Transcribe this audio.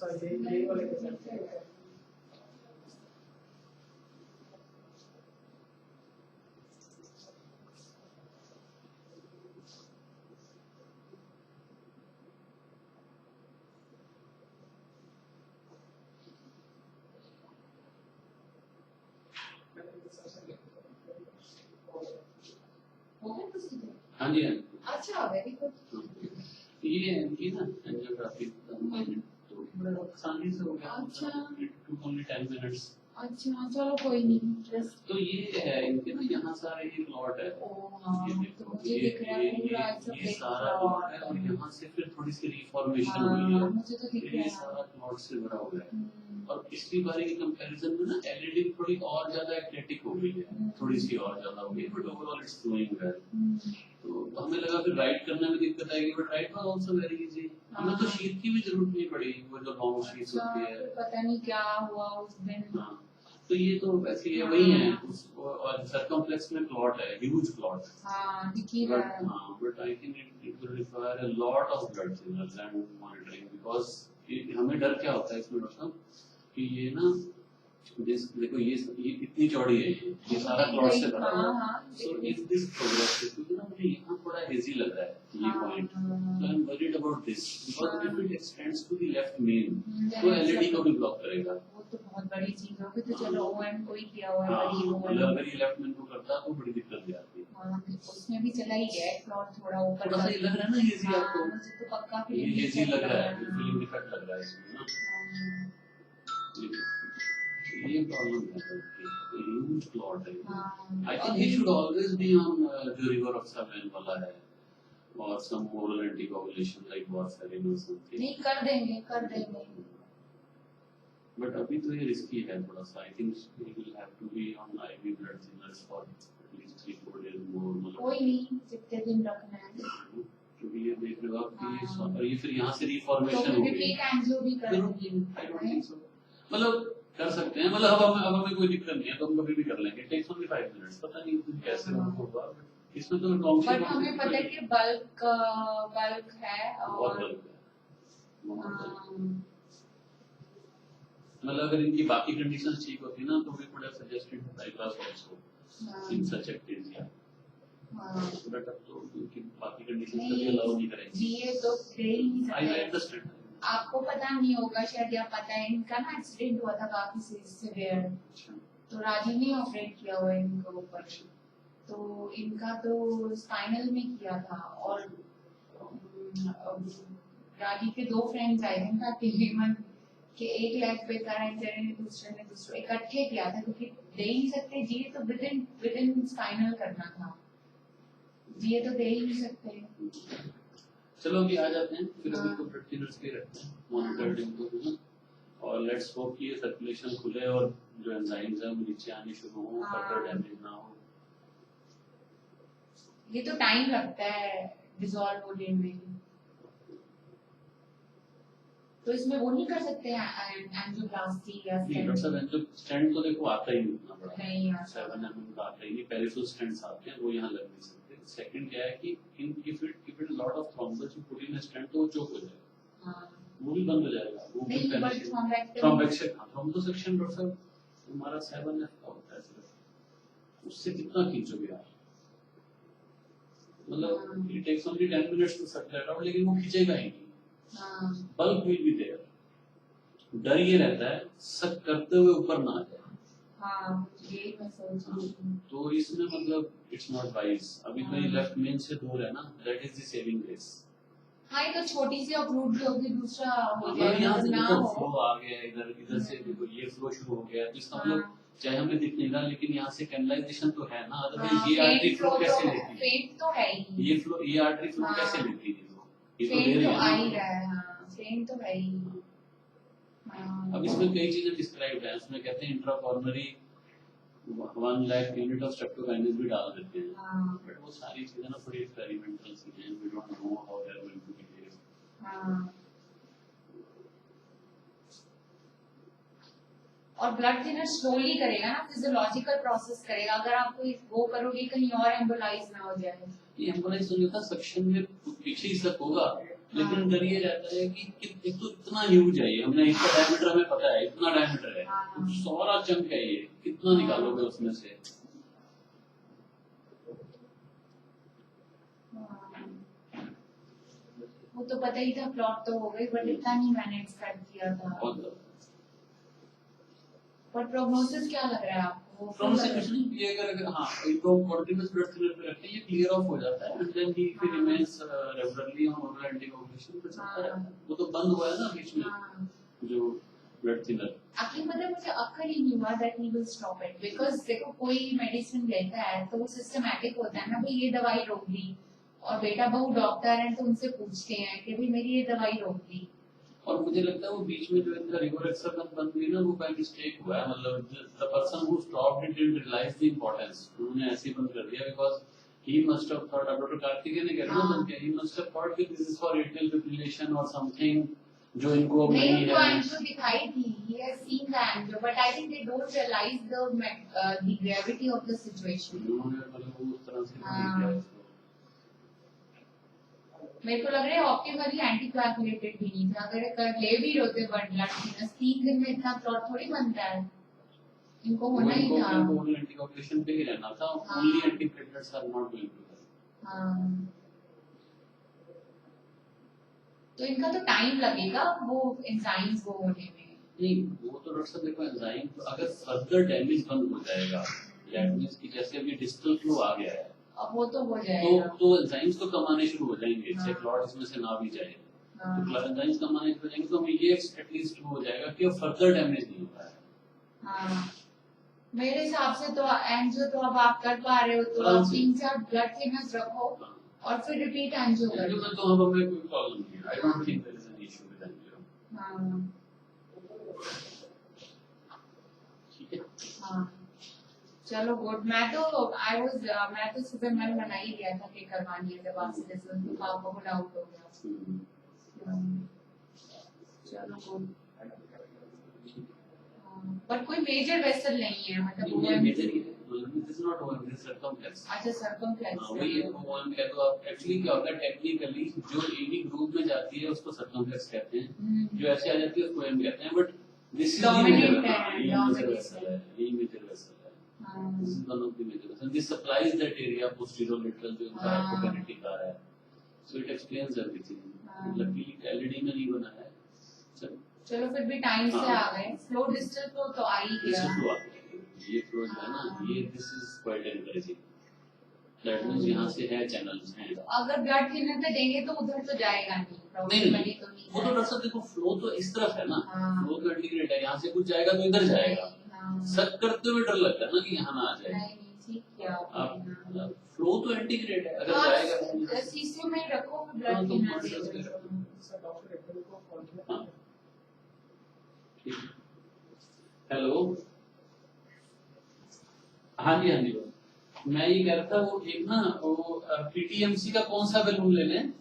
अच्छा ये वाले के साथ हाँ जी हाँ। अच्छा वेरी गुड। ये इनकी ना एंजियोग्राफी तो बड़ा आसानी से हो गया। अच्छा। Only 10 minutes. अच्छा चलो कोई नहीं बस। तो ये है इनके ना यहाँ सारे ये प्लॉट है। ये देखो मुझे दिख रहा है पूरा ऐसा ये सारा प्लॉट है और यहाँ से फिर थोड़ी सी रिफॉर्मेशन हुई है। मुझे तो दिख रहा है ये सारा प्लॉट से भरा हुआ है। और पिछली बारी के कंपैरिजन में ना एलईडी थोड़ी और ज्यादा एथलेटिक हो गई है, थोड़ी सी और ज्यादा हो गई, but overall it's flowing well. तो हमें लगा फिर राइट करने में दिक्कत आएगी, but write was also very easy. हमें तो शीट की भी जरूरत नहीं पड़ी, वो जो लॉन्ग शीट्स होती है। पता नहीं क्या हुआ उस दिन। हाँ तो ये तो वैसे ये वही है उस और सर्कमफ्लेक्स में प्लॉट है, ह्यूज प्लॉट। हाँ दिख ही रहा है। हाँ but I think it will require a lot of blood signals and monitoring, because हमें डर क्या होता है इसमें डॉक्टर साहब कि ये ना देखो ये इतनी चौड़ी है, ये सारा प्लॉट से भरा हुआ है। सो इफ दिस प्रोग्रेस क्योंकि ना मुझे यहाँ थोड़ा हेजी लग रहा है ये point, so I am worried about this because if it extends to the left main तो एलईडी को भी ब्लॉक करेगा। वो तो बहुत बड़ी चीज होगी। तो चलो ओएम को ही किया हुआ है बड़ी मतलब अगर ये लेफ्ट मेन को करता तो बड़ी दिक्कत भी आती है। उसमें भी चला ही गया प्लॉट थोड़ा ऊपर। थोड़ा सा लग रहा है ना हेजी आपको? मुझे तो पक्का ये हेजी लग रहा है, फीलिंग डिफेक्ट लग रहा है इसमें ना। ये प्रॉब्लम है कि ह्यूज प्लॉट है। आई think he should always be on जो रिवर ऑफ सेवन वाला है और सम ओरल एंटीकोगुलेशन लाइक वारफेरिन और समथिंग। नहीं कर देंगे। बट अभी तो ये रिस्की है थोड़ा सा। I think he will have to be on IV blood thinners for at least 3-4 days more. कोई नहीं जितने दिन रखना है। क्योंकि ये देख रहे हो आप कि ये फिर यहाँ से रिफॉर्मेशन हो गई। एक एंजियो भी कर देंगे। आई डोंट थिंक सो। मतलब कर सकते हैं, मतलब अब हमें कोई दिक्कत नहीं है तो हम कभी भी कर लेंगे। Takes only 5 minutes. पता नहीं कैसे होगा इसमें तो लॉन्ग बट हमें पता है कि बल्क है और मतलब अगर इनकी बाकी कंडीशंस ठीक होती ना तो we could have suggested bypass also in such activity. But अब तो इनकी बाकी कंडीशंस कभी अलाउ नहीं करेंगे। ये तो दे ही नहीं सकते। I understand. आपको पता नहीं होगा शायद, या पता है इनका ना एक्सीडेंट हुआ था काफी सीवियर। तो राजीव ने ऑपरेट किया हुआ है इनके ऊपर। तो इनका तो स्पाइनल में किया था और राजीव के 2 फ्रेंड्स आए थे इनका टीवीमन के एक लेग पे करा इंजरी ने दूसरे इकट्ठे किया था क्योंकि दे ही नहीं सकते जी। तो विद इन स्पाइनल करना था जी, तो दे ही नहीं सकते। चलो अभी आ जाते हैं, फिर अभी तो ब्लड थिनर्स के रखते हैं मॉनिटरिंग को है ना। और लेट्स होप कि ये सर्कुलेशन खुले और जो एंजाइम्स हैं वो नीचे आने शुरू हो, फर्दर डैमेज ना हो। ये तो टाइम लगता है डिसॉल्व होने में। तो इसमें वो नहीं कर सकते एंजियोप्लास्टी या नहीं डॉक्टर साहब, एंजियो स्टेंट तो देखो आता ही नहीं उतना बड़ा, नहीं आता। 7 mm का आता ही नहीं। पेरिफेरल स्टेंट्स आते हैं वो यहाँ लग नहीं सकते। सेकंड क्या है कि if it lot of thrombus you put in stent तो वो चोक हो जाएगा। हां वो भी बंद हो जाएगा। वो भी थ्रोम्बेक्शन डॉक्टर साहब हमारा 7F का होता है सिर्फ, उससे कितना खींचोगे आप? मतलब it takes only 10 minutes to suck that out, लेकिन वो खींचेगा ही नहीं। Bulb will be there. डर ये रहता है सक करते हुए ऊपर ना आ जाए। ये मैं सोच रही हूं। तो इसमें मतलब इट्स नॉट वाइज। अभी तो ये लेफ्ट मेन से दूर है ना, that is the saving grace. हाँ ये तो छोटी सी अप्रूव भी होगी, दूसरा हो जाएगा। यहाँ से ना देखो हो फ्लो आ गया, इधर से देखो ये फ्लो शुरू हो गया। इसका मतलब चाहे हमें दिख नहीं रहा लेकिन यहाँ से कैनलाइजेशन तो है ना। अदरवाइज ये आर्टरी फ्लो कैसे लेती है? फेंट तो है ही। ये आर्टरी फ्लो कैसे लेती है? ये तो फेंट तो आ ही रहा है। हां फेंट तो है ही। अब इसमें कई चीजें डिस्क्राइब है। उसमें कहते हैं इंट्राकॉर्नरी 1 लाख यूनिट ऑफ स्ट्रेप्टोकाइनेस भी डाल देते हैं। बट वो सारी चीजें ना थोड़ी एक्सपेरिमेंटल चीजें हैं। We don't know how they are going to behave. और ब्लड थिनर स्लोली करेगा ना, फिजियोलॉजिकल प्रोसेस करेगा। अगर आप कोई वो करोगे कहीं और एम्बोलाइज ना हो जाए। ये एम्बोलाइज होने का सक्शन में पीछे ही सक होगा, लेकिन डर ये रहता है कि एक तो इतना ह्यूज है ये, हमने इसका डायमीटर हमें पता है, इतना डायमीटर है, हाँ। सारा चंक है ये, कितना निकालोगे उसमें से? वो तो पता ही था प्लॉट तो हो गई, बट इतना नहीं मैंने एक्सपेक्ट किया था। बहुत पर प्रोग्नोसिस क्या लग रहा है आपको? फ्रॉम से कुछ नहीं, ये अगर हाँ इनको कॉन्टिन्यूअस ब्लड थिनर पे रखते हैं, ये क्लियर ऑफ हो जाता है, एंड देन ही फिर remains regularly on oral anticoagulation पे चलता रहता है। वो तो बंद हुआ है ना बीच में हाँ। जो ब्लड थिनर। एक्चुअली मतलब मुझे अक्ल ही नहीं हुआ that he will stop it, because देखो कोई मेडिसिन लेता है तो वो सिस्टमैटिक होता है ना, भाई ये दवाई रोक दी, और बेटा बहू डॉक्टर हैं तो उनसे पूछते हैं कि भाई मेरी ये दवाई रोक दी। और मुझे लगता है वो बीच में जो इनका रिवर एक्सरगन बंद हुई ना, वो बाय मिस्टेक हुआ है, मतलब the person who stopped it didn't realise the importance, उन्होंने ऐसे ही बंद कर दिया because he must have thought, doctor Kartikeya ने कहा ना कि ही मस्ट हैव थॉट कि this is for atrial fibrillation और समथिंग जो इनको नहीं, नहीं उनको है। एंजियो दिखाई थी, he has seen the angio, but I think they don't realize the gravity of the situation. उन्होंने मतलब वो उस तरह से नहीं हाँ। किया इसको। मेरे को लग रहा है ऑप्टिमली एंटीकोएगुलेटेड भी नहीं था, अगर कर ले भी होते ब्लड थिनर 3 दिन में इतना क्लॉट थोड़ी बनता है, इनको होना ही था। इनको ओरल एंटीकोगुलेशन पे ही रहना था, only antiplatelets are not going to help. हाँ। तो इनका तो टाइम लगेगा वो एंजाइम्स वो होने में। नहीं, वो तो डॉक्टर साहब देखो एंजाइम तो अगर फर्दर डैमेज बंद हो जाएगा, दैट मींस कि जैसे अभी डिस्टल फ्लो आ गया है, अब वो तो हो जाएगा। तो एंजाइम्स तो कम आने शुरू हो जाएंगे, हाँ। से क्लॉट इसमें से ना भी जाए, हाँ। तो क्लॉट एंजाइम्स कम आने शुरू हो जाएंगे, तो हमें ये एटलीस्ट हो जाएगा कि अब फर्दर डैमेज नहीं हो रहा है। हाँ। मेरे हिसाब से तो एंजियो तो अब आप कर पा रहे हो, तो आराम आप से। 3-4 ब्लड थिनर्स रखो हाँ। और फिर रिपीट एंजियो एंजियो करो। में तो हमें कोई प्रॉब्लम नहीं है, I don't think there is an issue with angio. हाँ। ठीक है। हाँ। चलो गुड। मैं तो सुबह मन बना ही लिया था कि करवानी है, जब आपसे जैसे तो पापा को डाउट हो गया। चलो गुड। पर कोई मेजर वेसल नहीं है, मतलब ये मेजर ही है, this is not oven, this circumflex. अच्छा सर्कमफ्लेक्स हाँ, वही ओवन कह दो आप, एक्चुअली क्या होता है टेक्निकली जो एनी ग्रुप में जाती है उसको सर्कमफ्लेक्स कहते हैं, जो ऐसे आ जाती है उसको एम कहते हैं, बट दिस इज Dominant है, मेजर dominant वेसल है, ये मेजर वेसल है। हाँ। This is one of the major vessels. This supplies that area posterolateral जो इनका हाँ। hypokinetic आ रहा है, so it explains everything. हाँ। Luckily LED में नहीं बना है, चलो चलो फिर भी टाइम से हाँ। आ गए। फ्लो डिस्टल फ्लो तो आ ही this गया। is flow आ गया, ये flow जो है ना, हाँ। ये this is quite encouraging. That means यहाँ से है channels हैं। तो अगर ब्लड थिनर पे देंगे तो उधर तो जाएगा नहीं, प्रॉब्लम तो नहीं वो तो डॉक्टर साहब देखो फ्लो तो इस तरफ है ना, हाँ। फ्लो तो इंटीग्रेट है, यहाँ से कुछ जाएगा तो इधर जाएगा, हाँ। सक करते हुए डर लगता है ना कि यहाँ ना आ जाए। नहीं, ठीक किया आपने। आप फ्लो तो इंटीग्रेट है, अगर हाँ, जाएगा शीशे में रखो हाँ, ब्लड तो थिनर blood दे cells में दो। रखो। सर डॉक्टर एकदम को कॉल हाँ। किया। ठीक। हेलो, हाँ जी हाँ जी, मैं ये कह रहा था वो एक ना वो पीटीएमसी का कौन सा बैलून ले लें?